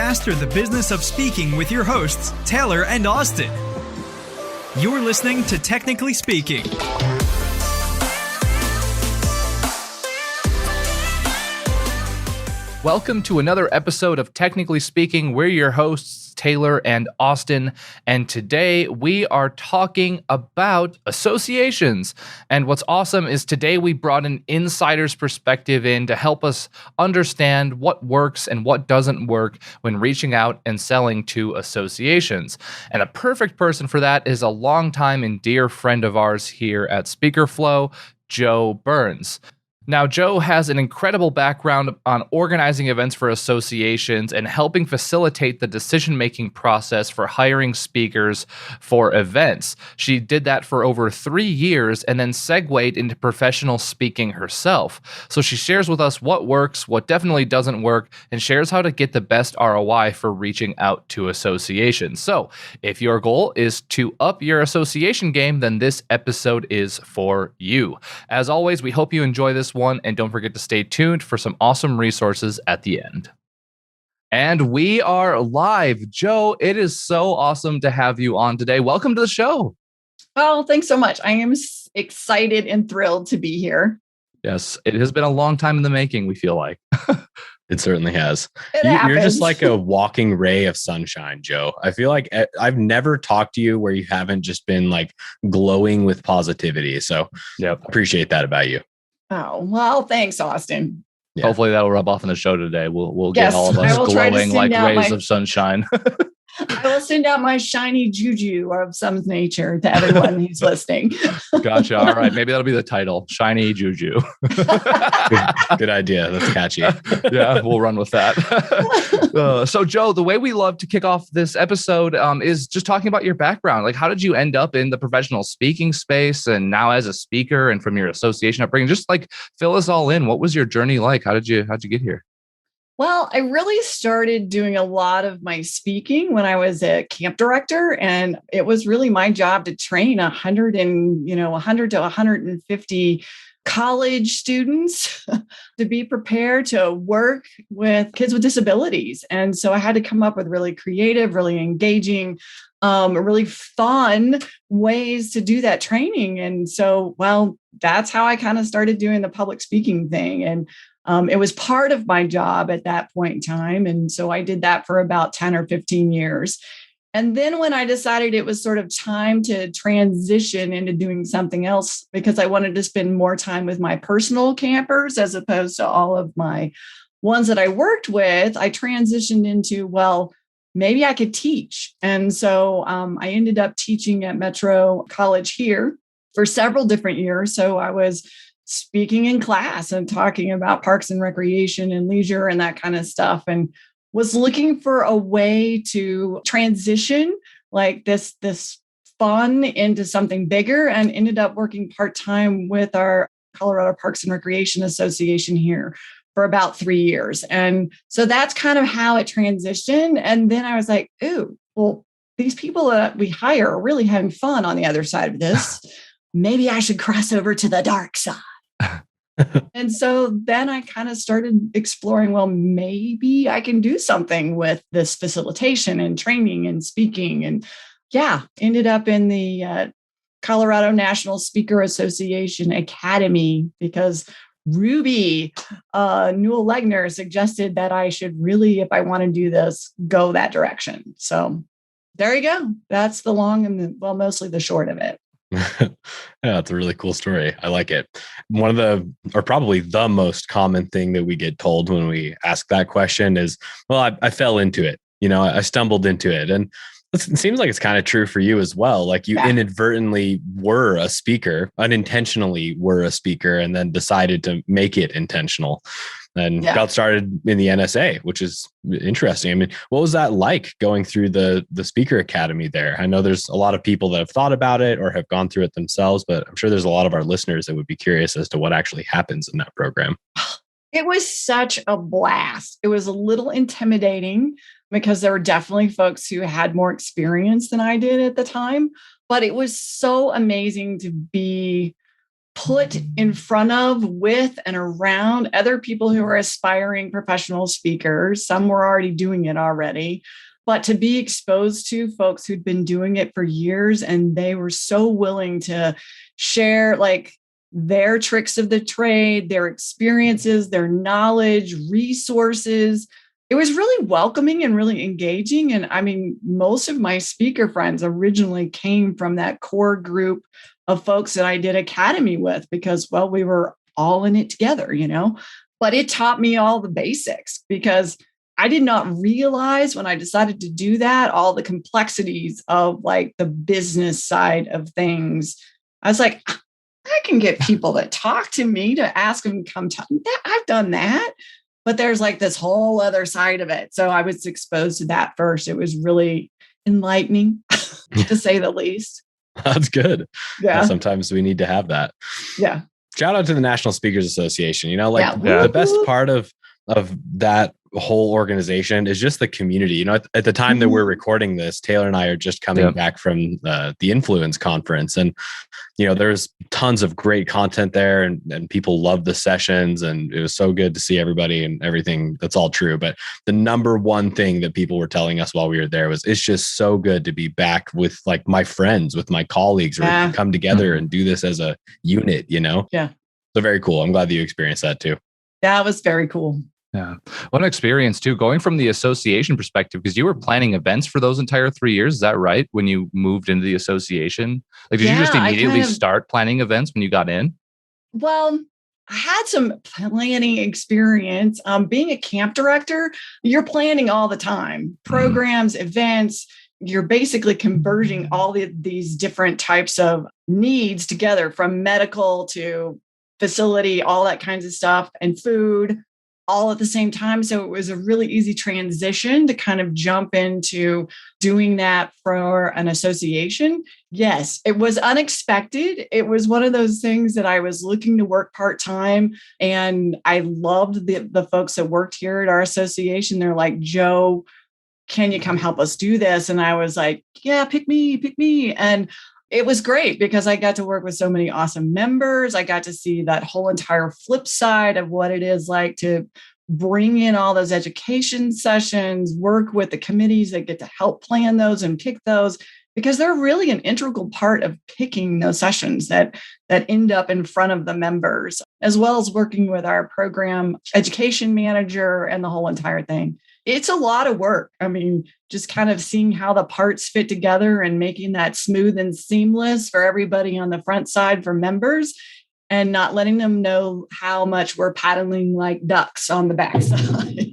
master the business of speaking with your hosts, Taylor and Austin. You're listening to Technically Speaking. Welcome to another episode of Technically Speaking. We're your hosts, Taylor and Austin, and today we are talking about associations. And what's awesome is today we brought an insider's perspective in to help us understand what works and what doesn't work when reaching out and selling to associations. And a perfect person for that is a longtime and dear friend of ours here at SpeakerFlow, Joe Burns. Now, Joe has an incredible background on organizing events for associations and helping facilitate the decision-making process for hiring speakers for events. She did that for over 3 years and then segued into professional speaking herself. So she shares with us what works, what definitely doesn't work, and shares how to get the best ROI for reaching out to associations. So if your goal is to up your association game, then this episode is for you. As always, we hope you enjoy this one, and don't forget to stay tuned for some awesome resources at the end. And we are live. Joe, it is so awesome to have you on today. Welcome to the show. Oh, thanks so much. I am excited and thrilled to be here. Yes, it has been a long time in the making, we feel like. It certainly has. It You're just happens. like a walking ray of sunshine, Joe. I feel like I've never talked to you where you haven't just been like glowing with positivity. So Yep. appreciate that about you. Oh, well, thanks, Austin. Yeah. Hopefully that'll rub off in the show today. We'll get Yes, all of I us will try to glowing send like out rays my- of sunshine. I will send out my shiny juju of some nature to everyone who's listening. Gotcha. All right. Maybe that'll be the title. Shiny Juju. Good idea. That's catchy. Yeah, we'll run with that. So, Joe, the way we love to kick off this episode is just talking about your background. Like, how did you end up in the professional speaking space and now as a speaker and from your association upbringing? Just like fill us all in. What was your journey like? How'd you get here? Well, I really started doing a lot of my speaking when I was a camp director, and it was really my job to train 100 to 150 college students to be prepared to work with kids with disabilities. And so I had to come up with really creative, really engaging, really fun ways to do that training. And so, well, that's how I kind of started doing the public speaking thing. And it was part of my job at that point in time. And so I did that for about 10 or 15 years. And then when I decided it was sort of time to transition into doing something else, because I wanted to spend more time with my personal campers as opposed to all of my ones that I worked with, I transitioned into, well, maybe I could teach. And so I ended up teaching at Metro College here for several different years. So I was speaking in class and talking about parks and recreation and leisure and that kind of stuff, and was looking for a way to transition like this fun into something bigger, and ended up working part-time with our Colorado Parks and Recreation Association here for about 3 years. And so that's kind of how it transitioned. And then I was like, ooh, well, these people that we hire are really having fun on the other side of this. Maybe I should cross over to the dark side. And so then I kind of started exploring, well, maybe I can do something with this facilitation and training and speaking. And ended up in the Colorado National Speaker Association Academy because Ruby Newell Legner suggested that I should really, if I want to do this, go that direction. So there you go. That's the long and mostly the short of it. Yeah, it's a really cool story. I like it. One of probably the most common thing that we get told when we ask that question is, well, I fell into it. I stumbled into it. And it seems like it's kind of true for you as well. Like you inadvertently were a speaker, unintentionally were a speaker, and then decided to make it intentional. And got started in the NSA, which is interesting. I mean, what was that like going through the Speaker Academy there? I know there's a lot of people that have thought about it or have gone through it themselves, but I'm sure there's a lot of our listeners that would be curious as to what actually happens in that program. It was such a blast. It was a little intimidating because there were definitely folks who had more experience than I did at the time, but it was so amazing to be put in front of, with, and around other people who are aspiring professional speakers. Some were already doing it already, but to be exposed to folks who'd been doing it for years, and they were so willing to share like their tricks of the trade, their experiences, their knowledge, resources. It was really welcoming and really engaging. And I mean, most of my speaker friends originally came from that core group of folks that I did academy with because, well, we were all in it together, but it taught me all the basics because I did not realize when I decided to do that, all the complexities of like the business side of things. I was like, I can get people that talk to me to ask them to come talk. I've done that. But there's like this whole other side of it. So I was exposed to that first. It was really enlightening, to say the least. That's good. Yeah. Sometimes we need to have that. Yeah. Shout out to the National Speakers Association. Yeah. The best part of that whole organization is just the community. At the time that we're recording this, Taylor and I are just coming back from the Influence conference, and there's tons of great content there, and people love the sessions, and it was so good to see everybody and everything. That's all true. But the number one thing that people were telling us while we were there was it's just so good to be back with like my friends, with my colleagues, or come together and do this as a unit. Yeah. So very cool. I'm glad that you experienced that too. Yeah, it was very cool. Yeah. What an experience too, going from the association perspective, because you were planning events for those entire 3 years. Is that right? When you moved into the association, like, did you just immediately start planning events when you got in? Well, I had some planning experience. Being a camp director, you're planning all the time, programs, events. You're basically converging all these different types of needs together, from medical to facility, all that kinds of stuff, and food, all at the same time. So it was a really easy transition to kind of jump into doing that for an association. Yes, it was unexpected. It was one of those things that I was looking to work part-time, and I loved the folks that worked here at our association. They're like, Joe, can you come help us do this? And I was like, yeah, pick me. And it was great because I got to work with so many awesome members. I got to see that whole entire flip side of what it is like to bring in all those education sessions, work with the committees that get to help plan those and pick those, because they're really an integral part of picking those sessions that end up in front of the members, as well as working with our program education manager and the whole entire thing. It's a lot of work. I mean, just kind of seeing how the parts fit together and making that smooth and seamless for everybody on the front side for members, and not letting them know how much we're paddling like ducks on the back side.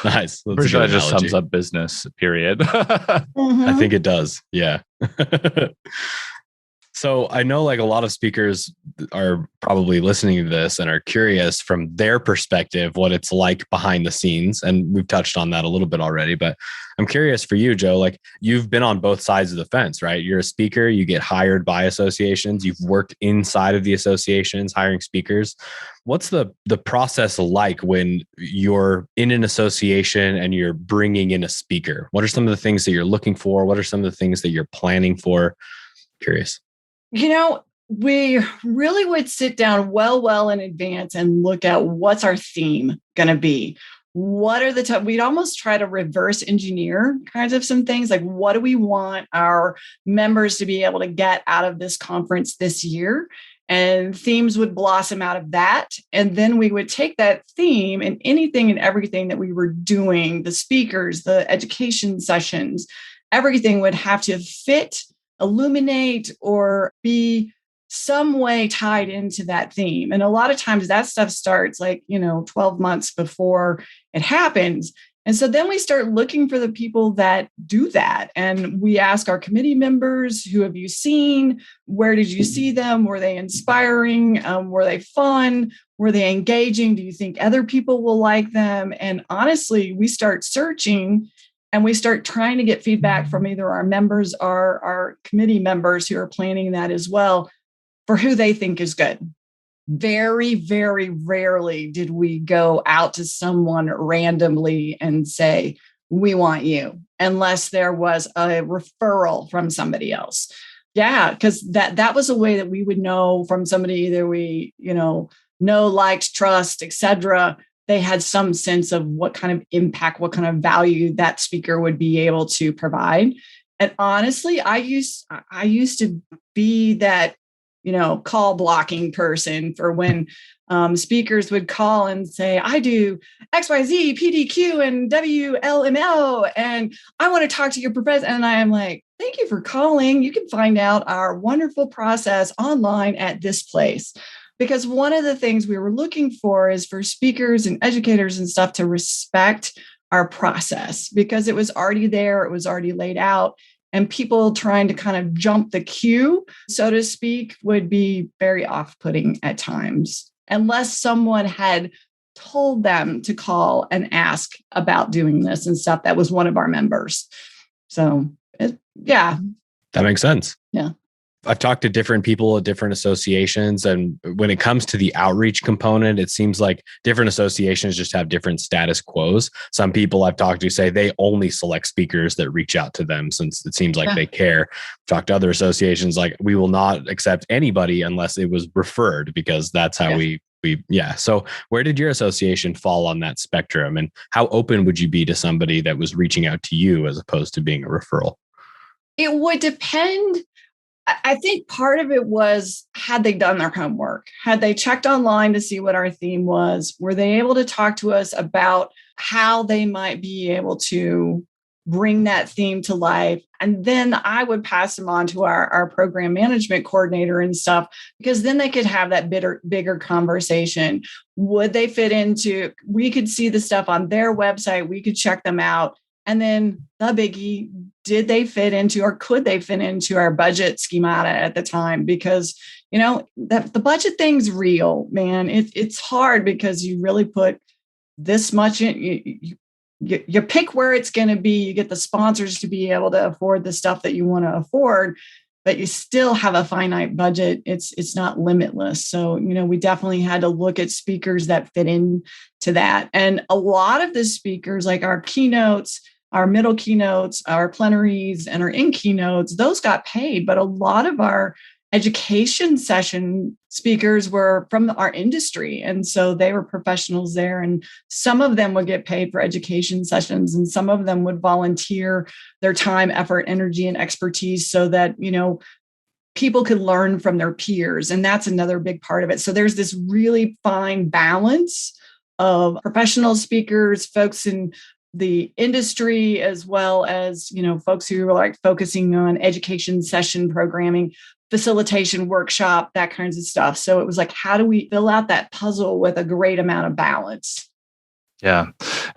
Nice. Pretty sure that just sums up business, period. I think it does. Yeah. So I know like a lot of speakers are probably listening to this and are curious from their perspective what it's like behind the scenes. And we've touched on that a little bit already, but I'm curious for you, Joe, like you've been on both sides of the fence, right? You're a speaker, you get hired by associations, you've worked inside of the associations, hiring speakers. What's the process like when you're in an association and you're bringing in a speaker? What are some of the things that you're looking for? What are some of the things that you're planning for? Curious. We really would sit down well in advance and look at what's our theme going to be. What are we'd almost try to reverse engineer kinds of some things, like what do we want our members to be able to get out of this conference this year? And themes would blossom out of that. And then we would take that theme and anything and everything that we were doing, the speakers, the education sessions, everything would have to fit, illuminate, or be some way tied into that theme. And a lot of times that stuff starts 12 months before it happens. And so then we start looking for the people that do that. And we ask our committee members, who have you seen? Where did you see them? Were they inspiring? Were they fun? Were they engaging? Do you think other people will like them? And honestly, we start searching and we start trying to get feedback from either our members or our committee members who are planning that as well for who they think is good. Very, very rarely did we go out to someone randomly and say, we want you, unless there was a referral from somebody else. Yeah, because that was a way that we would know from somebody either we, know, liked, trust, etc. They had some sense of what kind of impact, what kind of value that speaker would be able to provide. And honestly, I used to be that, call blocking person for when speakers would call and say, I do XYZ, PDQ, and WLML, and I want to talk to your professor. And I am like, thank you for calling. You can find out our wonderful process online at this place. Because one of the things we were looking for is for speakers and educators and stuff to respect our process because it was already there, it was already laid out. And people trying to kind of jump the queue, so to speak, would be very off-putting at times, unless someone had told them to call and ask about doing this and stuff. That was one of our members. So, yeah. That makes sense. Yeah. I've talked to different people at different associations. And when it comes to the outreach component, it seems like different associations just have different status quos. Some people I've talked to say they only select speakers that reach out to them since it seems like they care. I've talked to other associations like we will not accept anybody unless it was referred because that's how yeah. So where did your association fall on that spectrum? And how open would you be to somebody that was reaching out to you as opposed to being a referral? It would depend. I think part of it was, had they done their homework? Had they checked online to see what our theme was? Were they able to talk to us about how they might be able to bring that theme to life? And then I would pass them on to our program management coordinator and stuff, because then they could have that bigger conversation. Would they fit into, we could see the stuff on their website, we could check them out. And then the biggie, did they fit into, or could they fit into our budget schemata at the time? Because, the budget thing's real, man. It's hard because you really put this much in, you pick where it's going to be, you get the sponsors to be able to afford the stuff that you want to afford, but you still have a finite budget. It's not limitless. So, we definitely had to look at speakers that fit into that. And a lot of the speakers, like our keynotes, our middle keynotes, our plenaries, and our in keynotes, those got paid. But a lot of our education session speakers were from our industry. And so they were professionals there. And some of them would get paid for education sessions, and some of them would volunteer their time, effort, energy, and expertise so that, people could learn from their peers. And that's another big part of it. So there's this really fine balance of professional speakers, folks in the industry, as well as, folks who are like focusing on education session programming, facilitation, workshop, that kinds of stuff. So it was like, how do we fill out that puzzle with a great amount of balance? Yeah.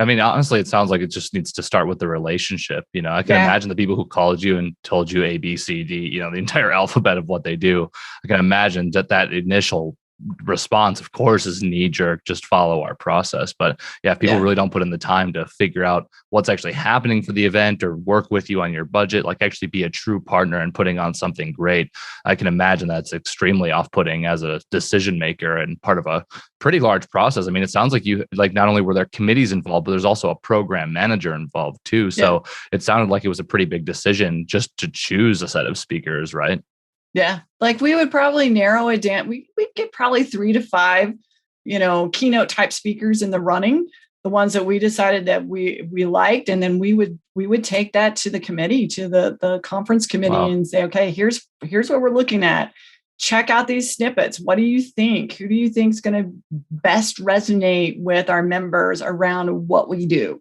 I mean, honestly, it sounds like it just needs to start with the relationship. I can imagine the people who called you and told you A, B, C, D, the entire alphabet of what they do. I can imagine that initial response, of course, is knee jerk, just follow our process. But if people really don't put in the time to figure out what's actually happening for the event or work with you on your budget, like actually be a true partner and putting on something great, I can imagine that's extremely off-putting as a decision maker and part of a pretty large process. I mean, it sounds like you, not only were there committees involved, but there's also a program manager involved too. So it sounded like it was a pretty big decision just to choose a set of speakers, right? Yeah. Like we would probably narrow it down. We'd get probably 3 to 5, keynote type speakers in the running, the ones that we decided that we liked. And then we would take that to the committee, to the conference committee and say, okay, here's what we're looking at. Check out these snippets. What do you think? Who do you think is going to best resonate with our members around what we do?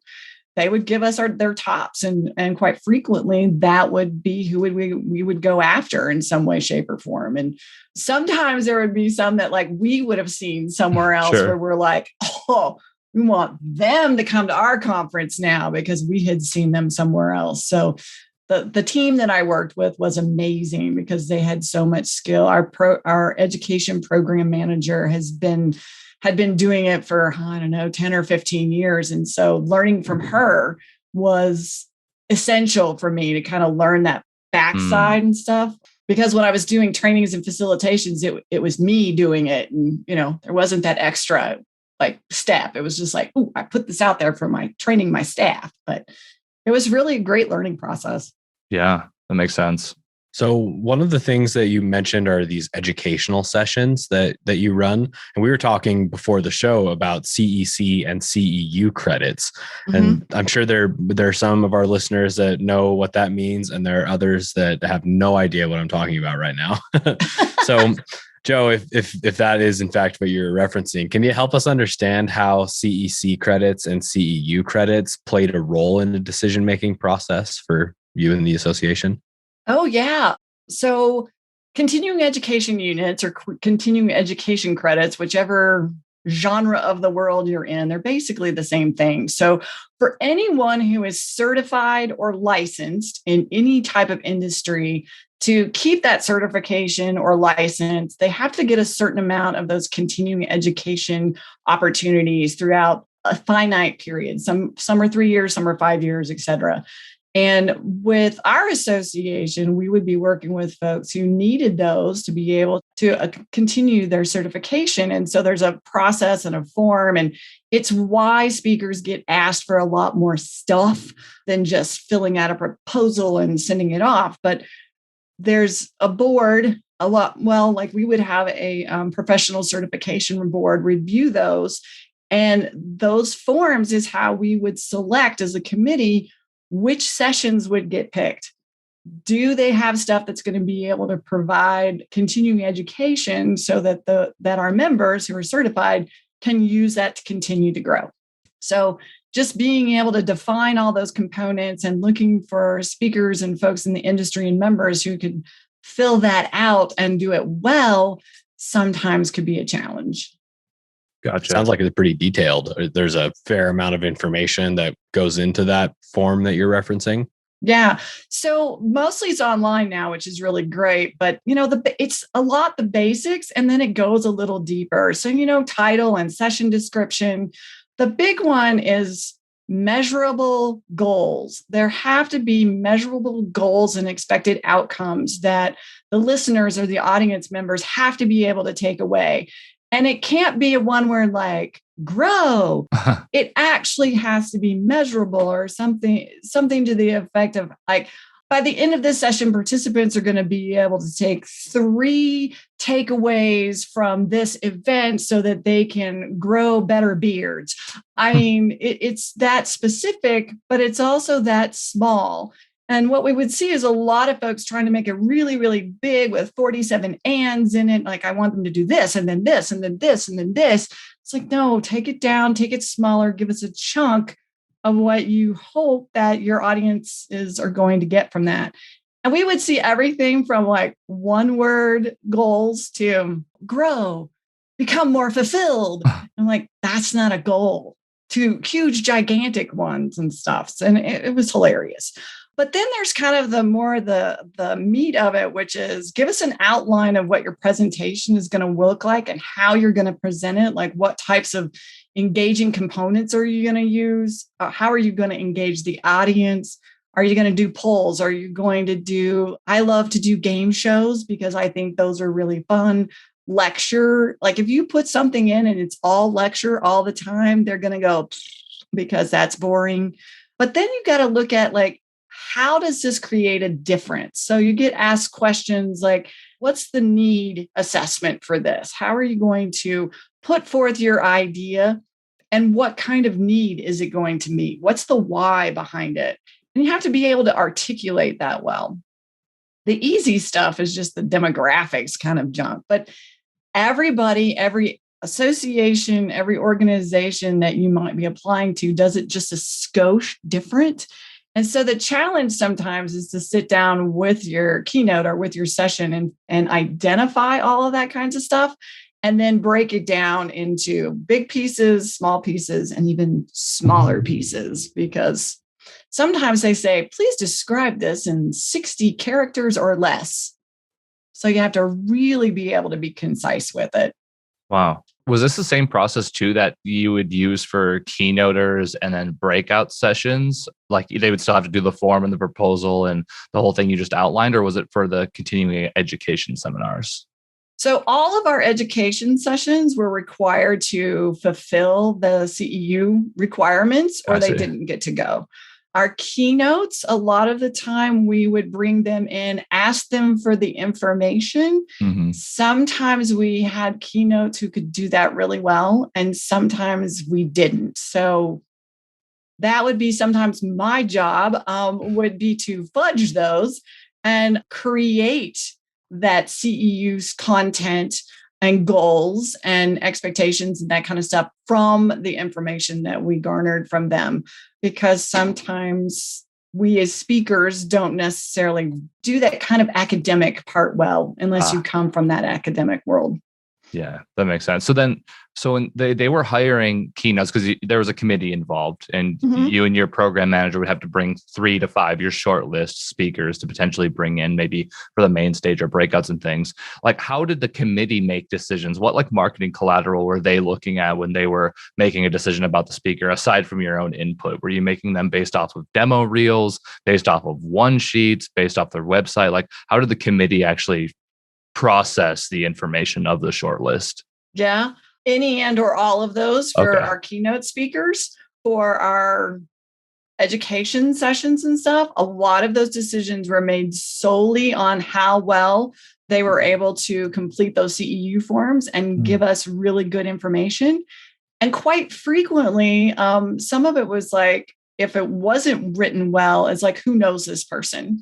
They would give us their tops, and quite frequently that would be who we would go after in some way, shape, or form. And sometimes there would be some that like we would have seen somewhere else where we're like, oh, we want them to come to our conference now because we had seen them somewhere else. So the team that I worked with was amazing because they had so much skill. Our education program manager had been doing it for, 10 or 15 years. And so learning from her was essential for me to kind of learn that backside and stuff. Because when I was doing trainings and facilitations, it was me doing it. And, there wasn't that extra step. It was just like, oh, I put this out there for my training my staff. But it was really a great learning process. Yeah, that makes sense. So one of the things that you mentioned are these educational sessions that you run. And we were talking before the show about CEC and CEU credits. Mm-hmm. And I'm sure there are some of our listeners that know what that means, and there are others that have no idea what I'm talking about right now. So Joe, if that is in fact what you're referencing, can you help us understand how CEC credits and CEU credits played a role in the decision-making process for you and the association? Oh, yeah. So continuing education units or continuing education credits, whichever genre of the world you're in, they're basically the same thing. So for anyone who is certified or licensed in any type of industry, to keep that certification or license, they have to get a certain amount of those continuing education opportunities throughout a finite period. Some are 3 years, some are 5 years, et cetera. And with our association, we would be working with folks who needed those to be able to continue their certification. And so there's a process and a form, and it's why speakers get asked for a lot more stuff than just filling out a proposal and sending it off. But there's a board, like we would have a professional certification board review those. And those forms is how we would select as a committee which sessions would get picked. Do they have stuff that's going to be able to provide continuing education so that that our members who are certified can use that to continue to grow? So just being able to define all those components and looking for speakers and folks in the industry and members who could fill that out and do it well sometimes could be a challenge. Gotcha. Sounds like it's pretty detailed. There's a fair amount of information that goes into that form that you're referencing. Yeah. So mostly it's online now, which is really great. But, it's a lot the basics, and then it goes a little deeper. So, title and session description. The big one is measurable goals. There have to be measurable goals and expected outcomes that the listeners or the audience members have to be able to take away. And it can't be a one word like grow. It actually has to be measurable or something to the effect of like, by the end of this session, participants are going to be able to take 3 takeaways from this event so that they can grow better beards. I mean, it's that specific, but it's also that small. And what we would see is a lot of folks trying to make it really, really big with 47 ands in it. Like, I want them to do this, and then this, and then this, and then this. It's like, no, take it down, take it smaller, give us a chunk of what you hope that your audiences are going to get from that. And we would see everything from like one word goals to grow, become more fulfilled. I'm like, that's not a goal, to huge, gigantic ones and stuff. And it was hilarious. But then there's kind of the meat of it, which is give us an outline of what your presentation is going to look like and how you're going to present it. Like, what types of engaging components are you going to use? How are you going to engage the audience? Are you going to do polls? Are you going to do, I love to do game shows because I think those are really fun. Lecture, like if you put something in and it's all lecture all the time, they're going to go because that's boring. But then you got to look at like, how does this create a difference? So you get asked questions like, what's the need assessment for this? How are you going to put forth your idea? And what kind of need is it going to meet? What's the why behind it? And you have to be able to articulate that well. The easy stuff is just the demographics kind of junk. But everybody, every association, every organization that you might be applying to does it just a skosh different. And so the challenge sometimes is to sit down with your keynote or with your session and identify all of that kinds of stuff, and then break it down into big pieces, small pieces, and even smaller pieces. Because sometimes they say, please describe this in 60 characters or less. So you have to really be able to be concise with it. Wow. Was this the same process too that you would use for keynoters and then breakout sessions? Like they would still have to do the form and the proposal and the whole thing you just outlined, or was it for the continuing education seminars? So all of our education sessions were required to fulfill the CEU requirements, or they didn't get to go. Our keynotes, a lot of the time we would bring them in, ask them for the information. Mm-hmm. Sometimes we had keynotes who could do that really well, and sometimes we didn't. So that would be sometimes my job, would be to fudge those and create that CEU's content and goals and expectations and that kind of stuff from the information that we garnered from them. Because sometimes we as speakers don't necessarily do that kind of academic part well, unless you come from that academic world. Yeah, that makes sense. So when they were hiring keynotes, because there was a committee involved, and you and your program manager would have to bring 3 to 5 your short list speakers to potentially bring in maybe for the main stage or breakouts and things. Like, how did the committee make decisions? What like marketing collateral were they looking at when they were making a decision about the speaker, aside from your own input? Were you making them based off of demo reels, based off of one sheets, based off their website? Like, how did the committee actually process the information of the short list? Yeah, any and or all of those for our keynote speakers, for our education sessions and stuff. A lot of those decisions were made solely on how well they were able to complete those CEU forms and give us really good information. And quite frequently, some of it was like, if it wasn't written well, it's like, who knows this person?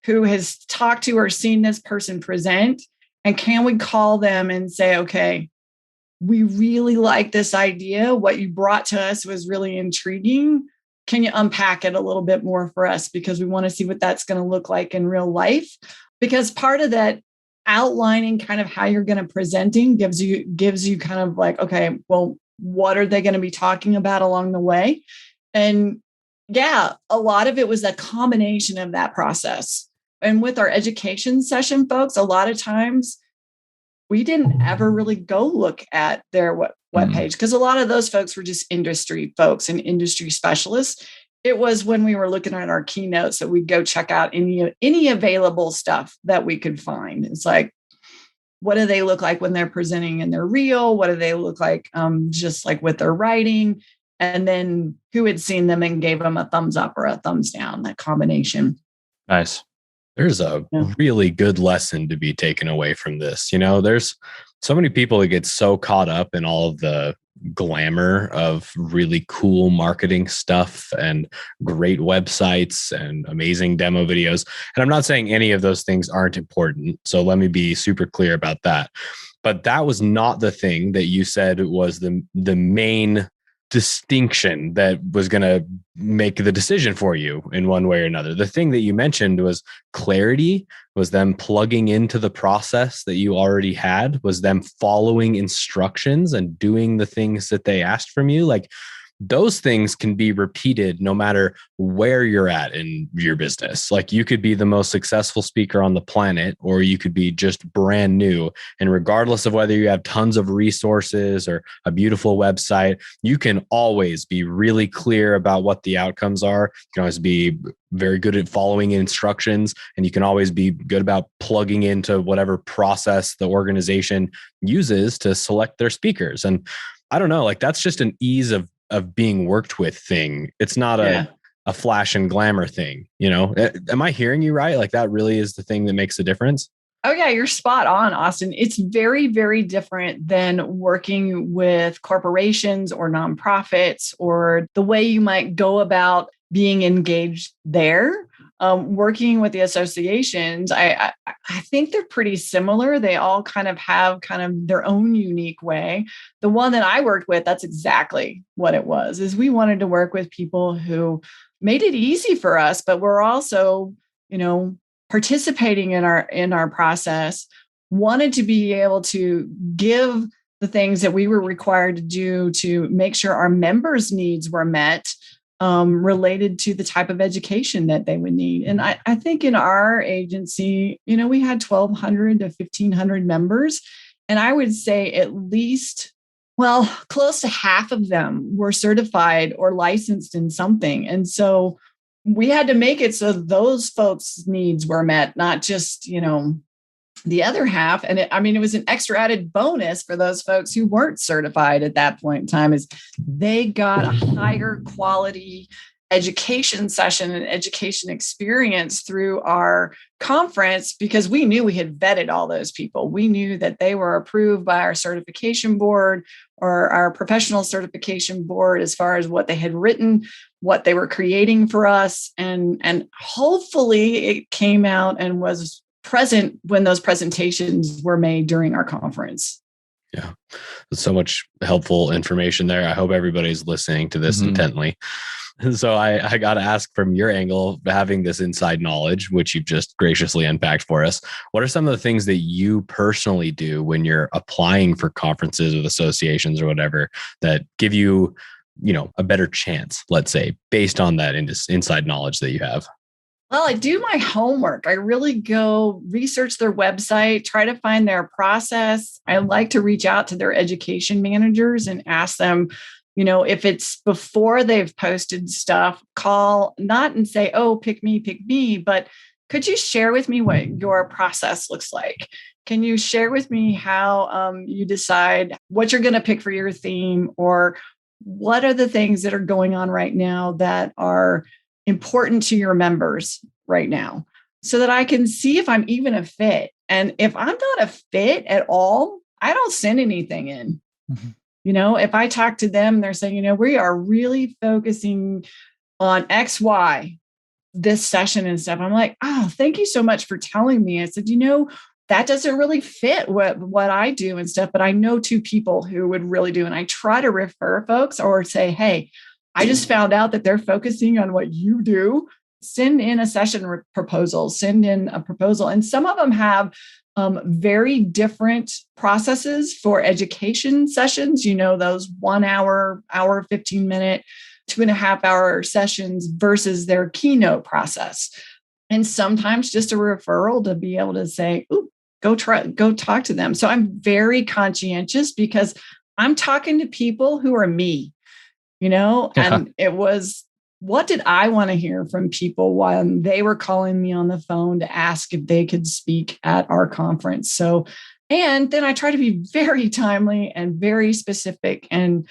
Who has talked to or seen this person present? And can we call them and say, okay, we really like this idea. What you brought to us was really intriguing. Can you unpack it a little bit more for us? Because we want to see what that's going to look like in real life. Because part of that outlining kind of how you're going to presenting gives you kind of like, okay, well, what are they going to be talking about along the way? And yeah, a lot of it was a combination of that process. And with our education session folks, a lot of times we didn't ever really go look at their webpage, because a lot of those folks were just industry folks and industry specialists. It was when we were looking at our keynotes that we'd go check out any available stuff that we could find. It's like, what do they look like when they're presenting in their reel? What do they look like just like with their writing? And then who had seen them and gave them a thumbs up or a thumbs down, that combination. Nice. There's a really good lesson to be taken away from this. You know, there's so many people that get so caught up in all of the glamour of really cool marketing stuff and great websites and amazing demo videos. And I'm not saying any of those things aren't important. So let me be super clear about that. But that was not the thing that you said was the main distinction that was going to make the decision for you in one way or another. The thing that you mentioned was clarity, was them plugging into the process that you already had, was them following instructions and doing the things that they asked from you. Like, those things can be repeated no matter where you're at in your business. Like, you could be the most successful speaker on the planet, or you could be just brand new. And regardless of whether you have tons of resources or a beautiful website, you can always be really clear about what the outcomes are. You can always be very good at following instructions, and you can always be good about plugging into whatever process the organization uses to select their speakers. And I don't know, like, that's just an ease of being worked with thing. It's not a flash and glamour thing. You know, am I hearing you right? Like, that really is the thing that makes a difference. Oh yeah, you're spot on, Austin. It's very, very different than working with corporations or nonprofits, or the way you might go about being engaged there. Working with the associations, I think they're pretty similar. They all kind of have kind of their own unique way. The one that I worked with, that's exactly what it was, is we wanted to work with people who made it easy for us, but we're also, you know, participating in our process, wanted to be able to give the things that we were required to do to make sure our members' needs were met, related to the type of education that they would need. And I think in our agency, you know, we had 1,200 to 1,500 members. And I would say at least, well, close to half of them were certified or licensed in something. And so we had to make it so those folks' needs were met, not just, you know, the other half. And it was an extra added bonus for those folks who weren't certified at that point in time, is they got a higher quality education session and education experience through our conference because we knew we had vetted all those people. We knew that they were approved by our certification board or our professional certification board as far as what they had written, what they were creating for us. And hopefully it came out and was present when those presentations were made during our conference. Yeah. There's so much helpful information there. I hope everybody's listening to this intently. So I got to ask, from your angle, having this inside knowledge, which you've just graciously unpacked for us, what are some of the things that you personally do when you're applying for conferences with associations or whatever that give you, a better chance, let's say, based on that inside knowledge that you have? Well, I do my homework. I really go research their website, try to find their process. I like to reach out to their education managers and ask them, if it's before they've posted stuff, call not and say, oh, pick me, but could you share with me what your process looks like? Can you share with me how you decide what you're going to pick for your theme, or what are the things that are going on right now that are important to your members right now, so that I can see if I'm even a fit. And if I'm not a fit at all, I don't send anything in. Mm-hmm. If I talk to them, they're saying, we are really focusing on X, Y, this session and stuff. I'm like, oh, thank you so much for telling me. I said, that doesn't really fit what I do and stuff, but I know two people who would really do. And I try to refer folks or say, hey, I just found out that they're focusing on what you do. Send in a session proposal, send in a proposal. And some of them have very different processes for education sessions, those 1 hour, 15 minute, 2.5 hour sessions versus their keynote process. And sometimes just a referral to be able to say, ooh, go talk to them. So I'm very conscientious because I'm talking to people who are me. And it was, what did I want to hear from people while they were calling me on the phone to ask if they could speak at our conference? So, and then I try to be very timely and very specific and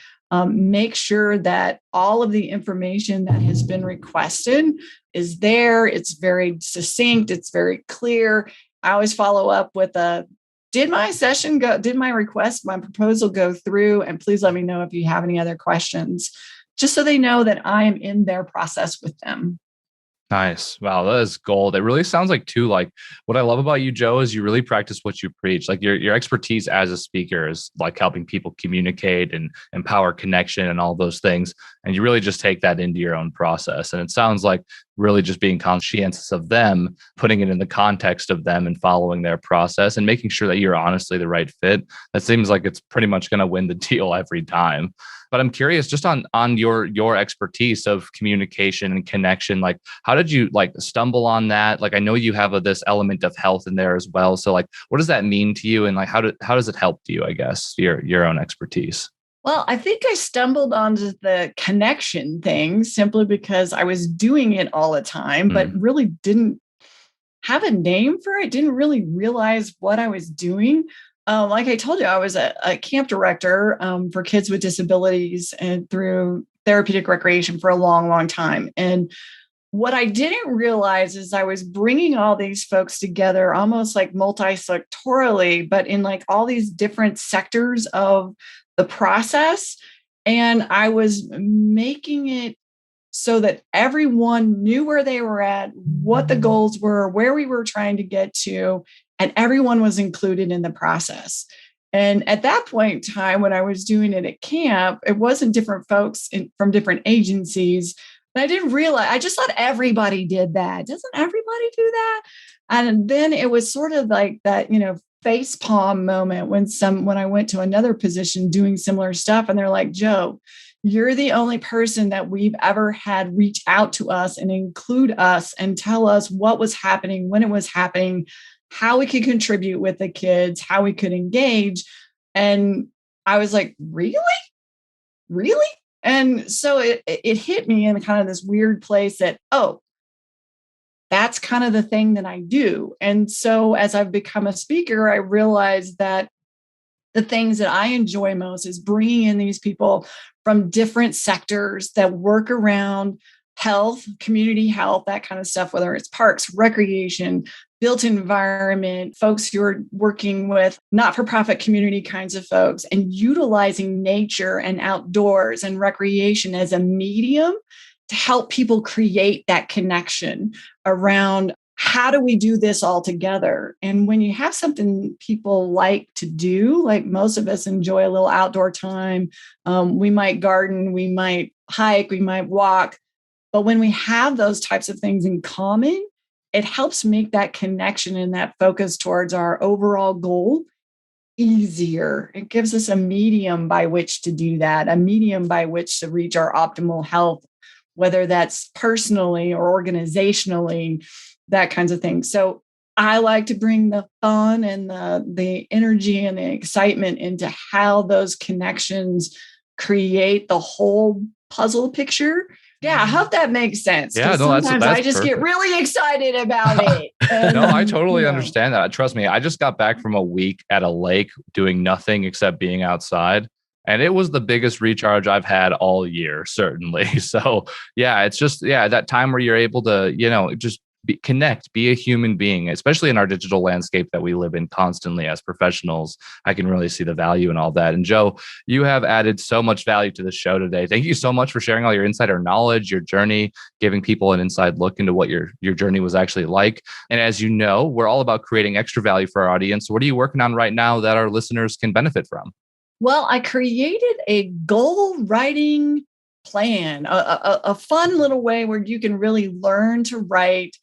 make sure that all of the information that has been requested is there. It's very succinct. It's very clear. I always follow up with did my proposal go through? And please let me know if you have any other questions, just so they know that I am in their process with them. Nice. Wow, that is gold. It really sounds like too, like what I love about you, Joe, is you really practice what you preach. Like your expertise as a speaker is like helping people communicate and empower connection and all those things. And you really just take that into your own process. And it sounds like really just being conscientious of them, putting it in the context of them and following their process and making sure that you're honestly the right fit. That seems like it's pretty much going to win the deal every time. But I'm curious just on your expertise of communication and connection, like how did you stumble on that? Like I know you have this element of health in there as well. So like what does that mean to you? And like how does it help you, I guess, your own expertise? Well, I think I stumbled onto the connection thing simply because I was doing it all the time, but really didn't have a name for it, didn't really realize what I was doing. Like I told you, I was a camp director for kids with disabilities and through therapeutic recreation for a long, long time. And what I didn't realize is I was bringing all these folks together almost like multi-sectorally, but in like all these different sectors of the process. And I was making it so that everyone knew where they were at, what the goals were, where we were trying to get to, and everyone was included in the process. And at that point in time, when I was doing it at camp, it wasn't different folks from different agencies. And I didn't realize, I just thought everybody did that. Doesn't everybody do that? And then it was sort of like that, face palm moment when I went to another position doing similar stuff. And they're like, Joe, you're the only person that we've ever had reach out to us and include us and tell us what was happening, when it was happening, how we could contribute with the kids, how we could engage. And I was like, really? And so it hit me in kind of this weird place that, oh, that's kind of the thing that I do. And so as I've become a speaker, I realized that the things that I enjoy most is bringing in these people from different sectors that work around health, community health, that kind of stuff, whether it's parks, recreation, built environment, folks who are working with not-for-profit community kinds of folks, and utilizing nature and outdoors and recreation as a medium to help people create that connection around how do we do this all together? And when you have something people like to do, like most of us enjoy a little outdoor time, we might garden, we might hike, we might walk. But when we have those types of things in common, it helps make that connection and that focus towards our overall goal easier. It gives us a medium by which to do that, a medium by which to reach our optimal health, whether that's personally or organizationally, that kinds of things. So I like to bring the fun and the energy and the excitement into how those connections create the whole puzzle picture. Yeah, I hope that makes sense. Yeah, no, that's I just perfect. Get really excited about it. No, I totally understand that. Trust me, I just got back from a week at a lake doing nothing except being outside. And it was the biggest recharge I've had all year, certainly. So yeah, it's just, that time where you're able to, just connect, be a human being, especially in our digital landscape that we live in constantly as professionals. I can really see the value in all that. And Joe, you have added so much value to the show today. Thank you so much for sharing all your insider knowledge, your journey, giving people an inside look into what your journey was actually like. And as you know, we're all about creating extra value for our audience. What are you working on right now that our listeners can benefit from? Well, I created a goal writing plan, a fun little way where you can really learn to write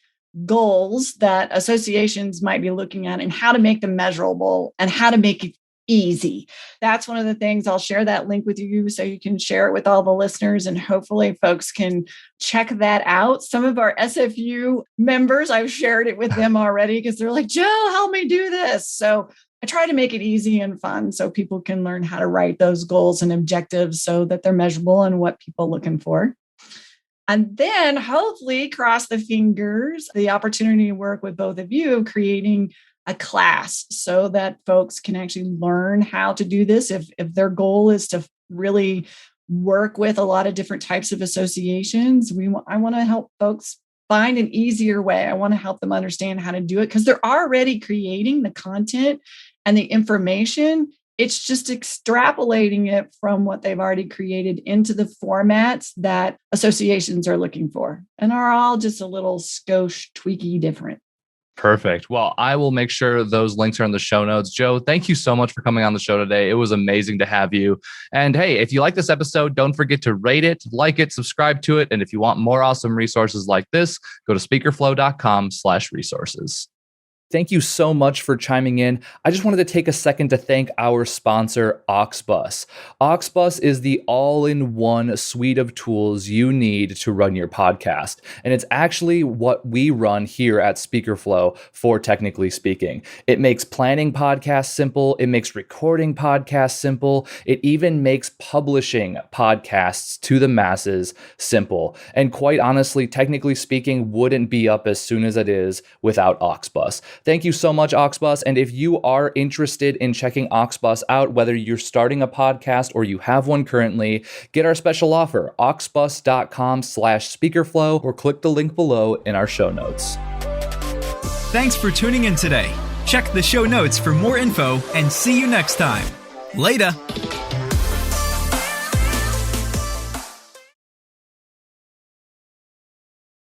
goals that associations might be looking at and how to make them measurable and how to make it easy. That's one of the things. I'll share that link with you so you can share it with all the listeners, and hopefully folks can check that out. Some of our SFU members, I've shared it with them already because they're like, Joe, help me do this. So I try to make it easy and fun so people can learn how to write those goals and objectives so that they're measurable and what people are looking for. And then hopefully, cross the fingers, the opportunity to work with both of you, creating a class so that folks can actually learn how to do this. If their goal is to really work with a lot of different types of associations, I want to help folks find an easier way. I want to help them understand how to do it because they're already creating the content and the information. It's just extrapolating it from what they've already created into the formats that associations are looking for and are all just a little skosh tweaky different. Perfect. Well, I will make sure those links are in the show notes. Joe, thank you so much for coming on the show today. It was amazing to have you. And hey, if you like this episode, don't forget to rate it, like it, subscribe to it. And if you want more awesome resources like this, go to speakerflow.com/resources. Thank you so much for chiming in. I just wanted to take a second to thank our sponsor, Auxbus. Auxbus is the all-in-one suite of tools you need to run your podcast. And it's actually what we run here at SpeakerFlow for Technically Speaking. It makes planning podcasts simple. It makes recording podcasts simple. It even makes publishing podcasts to the masses simple. And quite honestly, Technically Speaking wouldn't be up as soon as it is without Auxbus. Thank you so much, Auxbus. And if you are interested in checking Auxbus out, whether you're starting a podcast or you have one currently, get our special offer, auxbus.com/speakerflow, or click the link below in our show notes. Thanks for tuning in today. Check the show notes for more info and see you next time. Later.